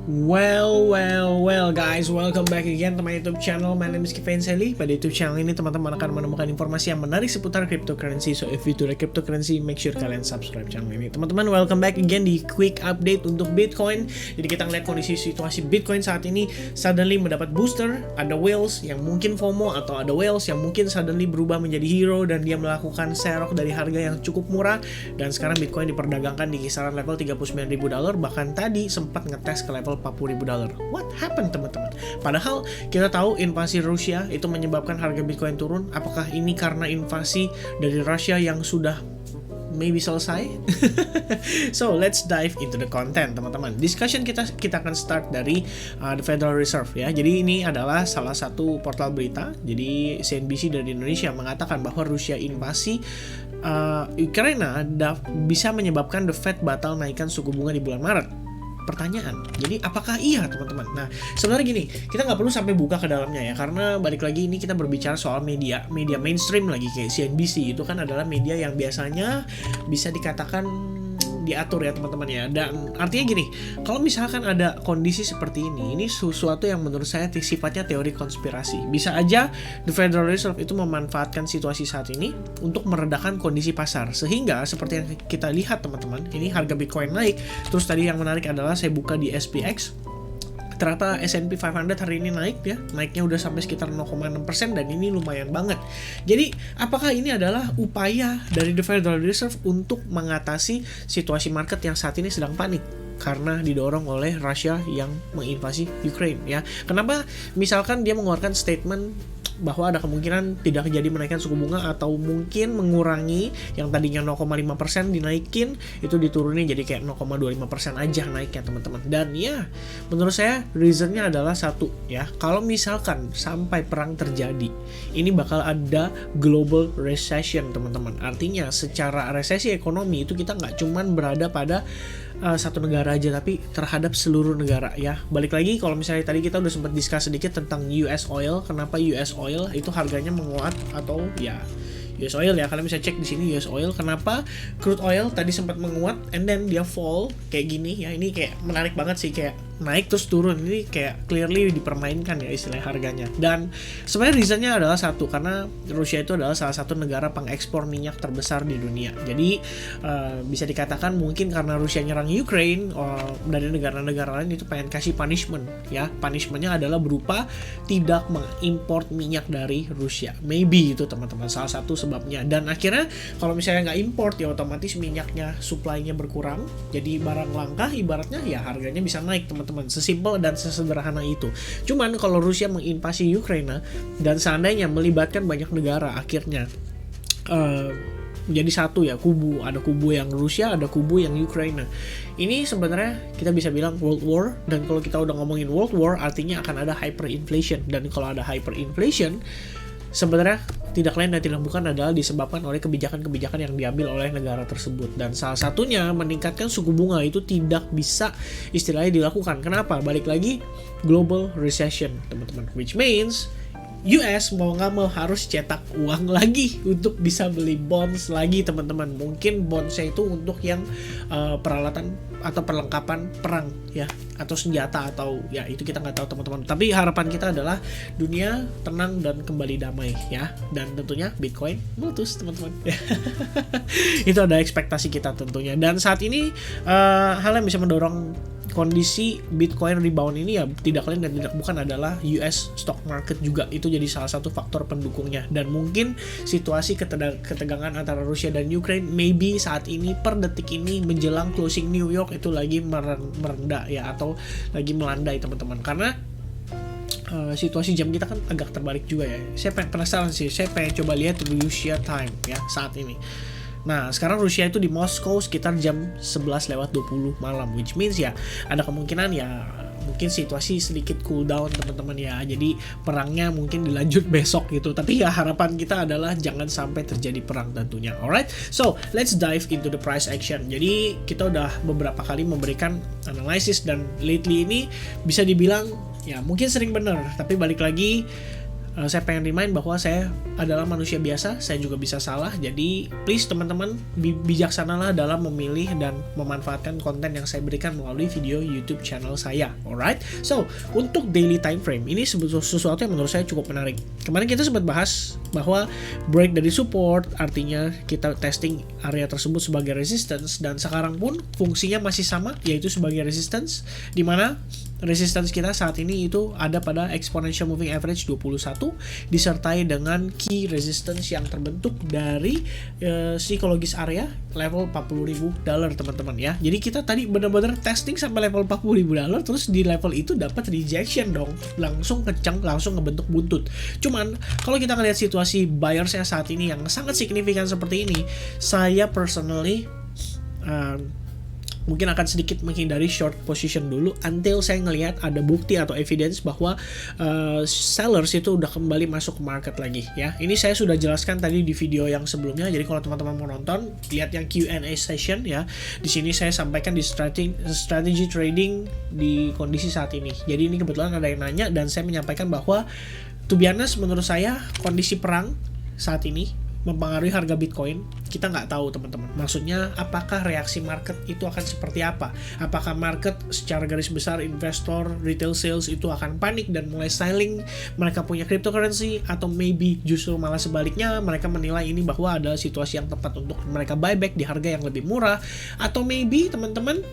Well guys, welcome back again to my YouTube channel. My name is Kevin Sally. Pada YouTube channel ini teman-teman akan menemukan informasi yang menarik seputar cryptocurrency. So if you do like cryptocurrency, make sure kalian subscribe channel ini. Teman-teman, welcome back again di quick update untuk Bitcoin. Jadi kita ngeliat kondisi situasi Bitcoin saat ini suddenly mendapat booster. Ada whales yang mungkin FOMO atau ada whales yang mungkin suddenly berubah menjadi hero dan dia melakukan serok dari harga yang cukup murah. Dan sekarang Bitcoin diperdagangkan di kisaran level $39.000, bahkan tadi sempat ngetes ke level $40.000. What happened teman-teman? Padahal kita tahu invasi Rusia itu menyebabkan harga Bitcoin turun. Apakah ini karena invasi dari Rusia yang sudah maybe selesai? So let's dive into the content teman-teman. Discussion kita akan start dari the Federal Reserve ya. Jadi ini adalah salah satu portal berita. Jadi CNBC dari Indonesia mengatakan bahwa Rusia invasi Ukraina bisa menyebabkan the Fed batal naikkan suku bunga di bulan Maret. Pertanyaan, jadi apakah iya teman-teman? Nah, sebenarnya gini, kita nggak perlu sampai buka ke dalamnya ya, karena balik lagi ini kita berbicara soal media mainstream lagi kayak CNBC itu kan adalah media yang biasanya bisa dikatakan diatur ya teman-teman ya. Dan artinya gini, kalau misalkan ada kondisi seperti ini sesuatu yang menurut saya sifatnya teori konspirasi. Bisa aja the Federal Reserve itu memanfaatkan situasi saat ini untuk meredakan kondisi pasar, sehingga seperti yang kita lihat teman-teman, ini harga Bitcoin naik. Terus tadi yang menarik adalah saya buka di SPX, ternyata S&P 500 hari ini naik ya, naiknya udah sampai sekitar 0,6% dan ini lumayan banget. Jadi apakah ini adalah upaya dari the Federal Reserve untuk mengatasi situasi market yang saat ini sedang panik karena didorong oleh Rusia yang menginvasi Ukraine ya? Kenapa misalkan dia mengeluarkan statement bahwa ada kemungkinan tidak terjadi menaikkan suku bunga atau mungkin mengurangi yang tadinya 0,5% dinaikin itu diturunin jadi kayak 0,25% aja naiknya teman-teman. Dan ya menurut saya reasonnya adalah satu ya, kalau misalkan sampai perang terjadi ini bakal ada global recession teman-teman. Artinya secara resesi ekonomi itu kita nggak cuman berada pada satu negara aja tapi terhadap seluruh negara ya. Balik lagi kalau misalnya tadi kita udah sempat discuss sedikit tentang US oil, kenapa US oil itu harganya menguat atau ya US oil ya, kalian bisa cek di sini US oil kenapa crude oil tadi sempat menguat and then dia fall kayak gini ya. Ini kayak menarik banget sih, kayak naik terus turun, ini kayak clearly dipermainkan ya istilah harganya. Dan sebenarnya reasonnya adalah satu, karena Rusia itu adalah salah satu negara pengekspor minyak terbesar di dunia. Jadi bisa dikatakan mungkin karena Rusia nyerang Ukraine, dari negara-negara lain itu pengen kasih punishment ya. Punishmentnya adalah berupa tidak mengimport minyak dari Rusia. Maybe itu teman-teman salah satu sebabnya. Dan akhirnya kalau misalnya nggak import ya otomatis minyaknya supply-nya berkurang, jadi barang langka ibaratnya ya harganya bisa naik teman-teman. Sesimpel dan sesederhana itu. Cuman kalau Rusia menginvasi Ukraina dan seandainya melibatkan banyak negara, akhirnya menjadi satu ya, kubu. Ada kubu yang Rusia, ada kubu yang Ukraina. Ini sebenarnya kita bisa bilang world war. Dan kalau kita udah ngomongin world war artinya akan ada hyperinflation. Dan kalau ada hyperinflation sebenarnya tidak lain dan tidak bukan adalah disebabkan oleh kebijakan-kebijakan yang diambil oleh negara tersebut. Dan salah satunya meningkatkan suku bunga itu tidak bisa istilahnya dilakukan. Kenapa? Balik lagi global recession teman-teman, which means US mau nggak mau harus cetak uang lagi untuk bisa beli bonds lagi teman-teman. Mungkin bondsnya itu untuk yang peralatan atau perlengkapan perang ya, atau senjata atau ya itu kita nggak tahu teman-teman. Tapi harapan kita adalah dunia tenang dan kembali damai ya, dan tentunya Bitcoin meletus teman-teman. Itu ada ekspektasi kita tentunya. Dan saat ini hal yang bisa mendorong kondisi Bitcoin rebound ini ya tidak lain dan tidak bukan adalah US stock market juga. Itu jadi salah satu faktor pendukungnya. Dan mungkin situasi ketegangan antara Rusia dan Ukraine maybe saat ini per detik ini menjelang closing New York itu lagi merendah ya, atau lagi melandai teman-teman. Karena situasi jam kita kan agak terbalik juga ya. Saya penasaran sih, saya pengen coba lihat Rusia time ya saat ini. Nah, sekarang Rusia itu di Moskow sekitar jam 11:20 malam, which means ya ada kemungkinan ya mungkin situasi sedikit cool down teman-teman ya. Jadi perangnya mungkin dilanjut besok gitu. Tapi ya harapan kita adalah jangan sampai terjadi perang tentunya. Alright, so let's dive into the price action. Jadi kita udah beberapa kali memberikan analisis dan lately ini bisa dibilang ya mungkin sering benar. Tapi balik lagi Saya pengen remind bahwa saya adalah manusia biasa, saya juga bisa salah. Jadi please teman-teman bijaksanalah dalam memilih dan memanfaatkan konten yang saya berikan melalui video YouTube channel saya. Alright, so untuk daily time frame ini sesuatu yang menurut saya cukup menarik. Kemarin kita sempat bahas bahwa break dari support artinya kita testing area tersebut sebagai resistance, dan sekarang pun fungsinya masih sama, yaitu sebagai resistance, di mana resistance kita saat ini itu ada pada exponential moving average 21 disertai dengan key resistance yang terbentuk dari psikologis area level $40.000 teman-teman ya. Jadi kita tadi benar-benar testing sampai level $40.000, terus di level itu dapat rejection dong, langsung kencang, langsung ngebentuk buntut. Cuman kalau kita ngelihat situasi buyersnya saat ini yang sangat signifikan seperti ini, saya personally mungkin akan sedikit menghindari short position dulu until saya ngelihat ada bukti atau evidence bahwa sellers itu udah kembali masuk ke market lagi ya. Ini saya sudah jelaskan tadi di video yang sebelumnya. Jadi kalau teman-teman mau nonton, lihat yang Q&A session ya. Di sini saya sampaikan di strategy trading di kondisi saat ini. Jadi ini kebetulan ada yang nanya dan saya menyampaikan bahwa to be honest, menurut saya kondisi perang saat ini mempengaruhi harga Bitcoin. Kita nggak tahu teman-teman. Maksudnya apakah reaksi market itu akan seperti apa? Apakah market secara garis besar investor, retail sales itu akan panik dan mulai selling mereka punya cryptocurrency, atau maybe justru malah sebaliknya mereka menilai ini bahwa ada situasi yang tepat untuk mereka buyback di harga yang lebih murah, atau maybe teman-teman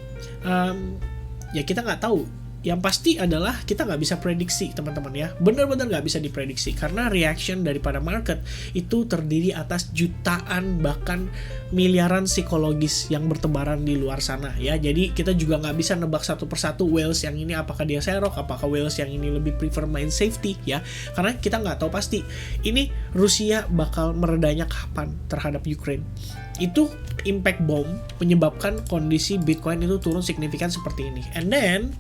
ya kita nggak tahu. Yang pasti adalah kita nggak bisa prediksi teman-teman ya, benar-benar nggak bisa diprediksi karena reaction daripada market itu terdiri atas jutaan bahkan miliaran psikologis yang bertebaran di luar sana ya. Jadi kita juga nggak bisa nebak satu persatu whales yang ini apakah dia serok, apakah whales yang ini lebih prefer main safety ya, karena kita nggak tahu pasti ini Rusia bakal meredanya kapan terhadap Ukraine. Itu impact bomb menyebabkan kondisi Bitcoin itu turun signifikan seperti ini. And then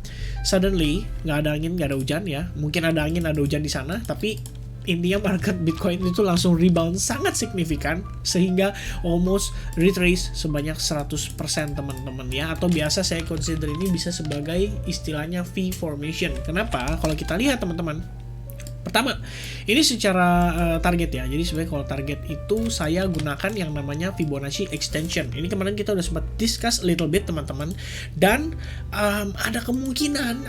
suddenly nggak ada angin, nggak ada hujan ya. Mungkin ada angin, ada hujan di sana, tapi intinya market Bitcoin itu langsung rebound sangat signifikan sehingga almost retrace sebanyak 100% teman-teman ya, atau biasa saya consider ini bisa sebagai istilahnya V formation. Kenapa? Kalau kita lihat teman-teman, pertama, ini secara target ya. Jadi sebenarnya kalau target itu saya gunakan yang namanya Fibonacci extension. Ini kemarin kita udah sempat discuss a little bit teman-teman. Dan ada kemungkinan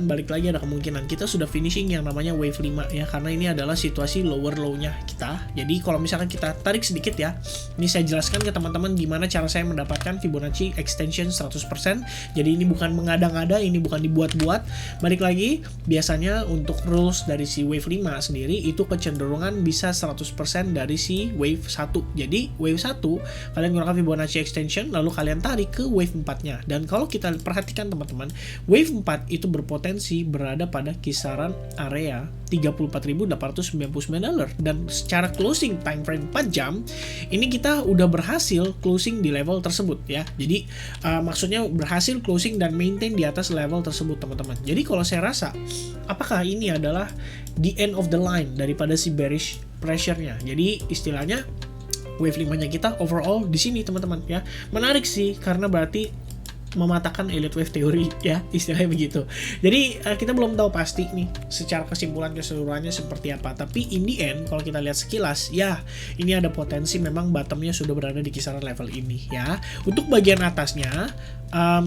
balik lagi, ada kemungkinan kita sudah finishing yang namanya wave 5 ya, karena ini adalah situasi lower low-nya kita. Jadi kalau misalkan kita tarik sedikit ya, ini saya jelaskan ke teman-teman gimana cara saya mendapatkan Fibonacci extension 100%. Jadi ini bukan mengada-ngada, ini bukan dibuat-buat. Balik lagi, biasanya untuk rules dari si wave 5 sendiri itu kecenderungan bisa 100% dari si wave 1. Jadi wave 1 kalian gunakan Fibonacci extension lalu kalian tarik ke wave 4-nya. Dan kalau kita perhatikan teman-teman, wave 4 itu berpotensi berada pada kisaran area $34.899, dan secara closing time frame 4 jam ini kita udah berhasil closing di level tersebut ya. Jadi maksudnya berhasil closing dan maintain di atas level tersebut teman-teman. Jadi kalau saya rasa apakah ini adalah the end of the line daripada si bearish pressure-nya. Jadi istilahnya wave 5-nya kita overall di sini teman-teman ya. Menarik sih karena berarti mematahkan elite wave teori ya, istilahnya begitu. Jadi kita belum tahu pasti nih secara kesimpulan keseluruhannya seperti apa, tapi in the end kalau kita lihat sekilas ya ini ada potensi memang bottomnya sudah berada di kisaran level ini ya. Untuk bagian atasnya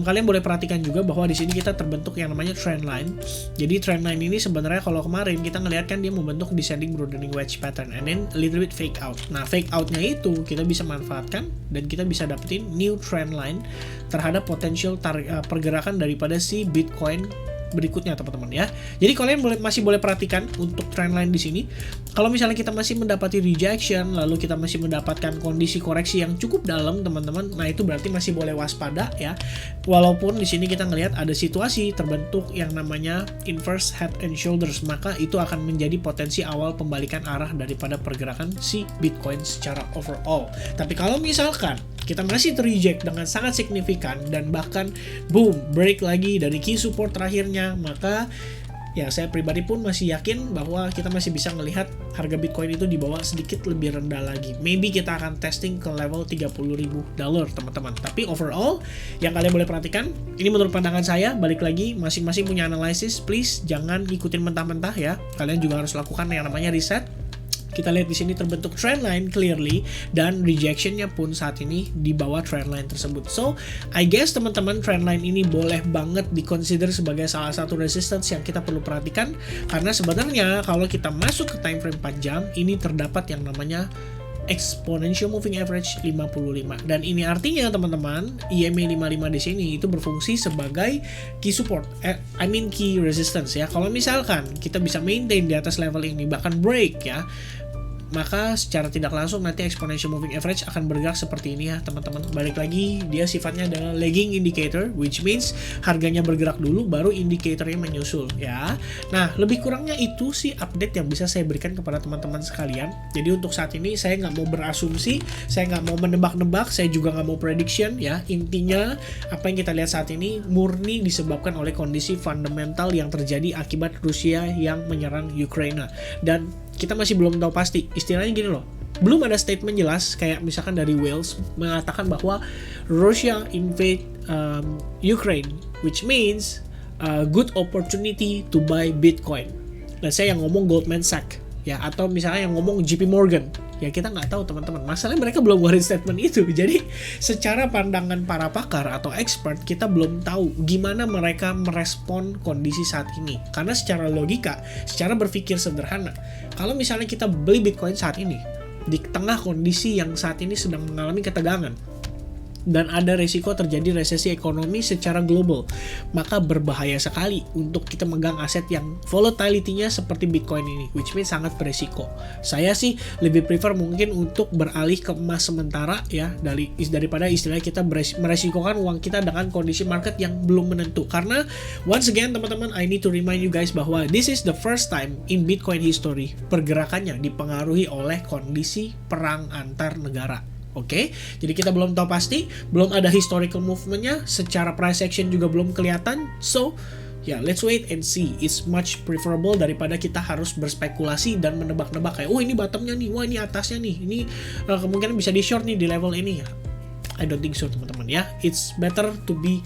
kalian boleh perhatikan juga bahwa di sini kita terbentuk yang namanya trend line. Jadi trend line ini sebenarnya kalau kemarin kita ngelihat kan dia membentuk descending broadening wedge pattern and then a little bit fake out. Nah fake outnya itu kita bisa manfaatkan dan kita bisa dapetin new trend line terhadap potential pergerakan daripada si Bitcoin berikutnya teman-teman ya. Jadi kalian masih boleh perhatikan untuk trendline di sini. Kalau misalnya kita masih mendapati rejection, lalu kita masih mendapatkan kondisi koreksi yang cukup dalam teman-teman, nah itu berarti masih boleh waspada ya. Walaupun di sini kita ngelihat ada situasi terbentuk yang namanya inverse head and shoulders, maka itu akan menjadi potensi awal pembalikan arah daripada pergerakan si Bitcoin secara overall. Tapi kalau misalkan kita masih terreject dengan sangat signifikan dan bahkan boom break lagi dari key support terakhirnya, maka ya saya pribadi pun masih yakin bahwa kita masih bisa melihat harga Bitcoin itu di bawah sedikit lebih rendah lagi. Maybe kita akan testing ke level $30.000 teman-teman. Tapi overall yang kalian boleh perhatikan, ini menurut pandangan saya, balik lagi masing-masing punya analisis, please jangan ikutin mentah-mentah ya. Kalian juga harus lakukan yang namanya riset. Kita lihat di sini terbentuk trendline clearly dan rejectionnya pun saat ini di bawah trendline tersebut. So, I guess teman-teman trendline ini boleh banget diconsider sebagai salah satu resistance yang kita perlu perhatikan, karena sebenarnya kalau kita masuk ke time frame 4 jam ini terdapat yang namanya exponential moving average 55, dan ini artinya teman-teman EMA 55 di sini itu berfungsi sebagai key support, key resistance ya. Kalau misalkan kita bisa maintain di atas level ini bahkan break ya, maka secara tidak langsung nanti exponential moving average akan bergerak seperti ini ya teman-teman. Balik lagi, dia sifatnya adalah lagging indicator, which means harganya bergerak dulu baru indikatornya menyusul ya. Nah, lebih kurangnya itu sih update yang bisa saya berikan kepada teman-teman sekalian. Jadi untuk saat ini saya nggak mau berasumsi, saya nggak mau menebak-nebak, saya juga nggak mau prediction ya. Intinya apa yang kita lihat saat ini murni disebabkan oleh kondisi fundamental yang terjadi akibat Rusia yang menyerang Ukraina, dan kita masih belum tahu pasti. Istilahnya gini loh, belum ada statement jelas kayak misalkan dari Wales mengatakan bahwa Russia invade Ukraine, which means a good opportunity to buy Bitcoin. Let's say yang ngomong Goldman Sachs ya, atau misalnya yang ngomong JP Morgan. Ya kita nggak tahu teman-teman. Masalahnya mereka belum ngeluarin statement itu. Jadi secara pandangan para pakar atau expert, kita belum tahu gimana mereka merespon kondisi saat ini. Karena secara logika, secara berpikir sederhana, kalau misalnya kita beli Bitcoin saat ini di tengah kondisi yang saat ini sedang mengalami ketegangan dan ada resiko terjadi resesi ekonomi secara global, maka berbahaya sekali untuk kita megang aset yang volatility-nya seperti Bitcoin ini, which means sangat beresiko. Saya sih lebih prefer mungkin untuk beralih ke emas sementara ya, daripada istilahnya kita meresikokan uang kita dengan kondisi market yang belum menentu. Karena once again teman-teman, I need to remind you guys bahwa this is the first time in Bitcoin history pergerakannya dipengaruhi oleh kondisi perang antar negara. Oke, jadi kita belum tahu pasti, belum ada historical movement-nya, secara price action juga belum kelihatan. So, ya let's wait and see. It's much preferable daripada kita harus berspekulasi dan menebak-nebak kayak, oh ini bottomnya nih, wah ini atasnya nih, ini kemungkinan bisa di short nih di level ini ya. I don't think so teman-teman ya. It's better to be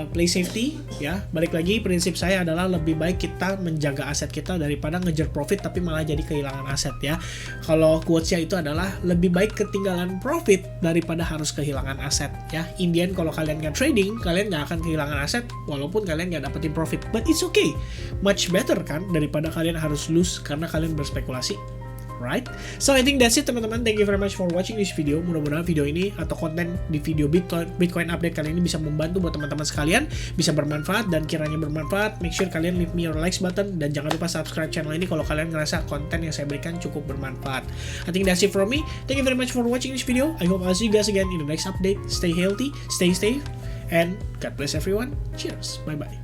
play safety ya. Balik lagi, prinsip saya adalah lebih baik kita menjaga aset kita daripada ngejar profit tapi malah jadi kehilangan aset ya. Kalau quotes-nya itu adalah lebih baik ketinggalan profit daripada harus kehilangan aset ya. In the end, kalau kalian nggak trading, kalian nggak akan kehilangan aset walaupun kalian nggak dapetin profit. But it's okay, much better kan daripada kalian harus lose karena kalian berspekulasi. Right? So I think that's it teman-teman. Thank you very much for watching this video. Mudah-mudahan video ini atau konten di video Bitcoin update kali ini bisa membantu buat teman-teman sekalian, bisa bermanfaat, dan kiranya bermanfaat, make sure kalian leave me your likes button dan jangan lupa subscribe channel ini kalau kalian ngerasa konten yang saya berikan cukup bermanfaat. I think that's it from me. Thank you very much for watching this video. I hope I'll see you guys again in the next update. Stay healthy, stay safe, and God bless everyone. Cheers. Bye bye.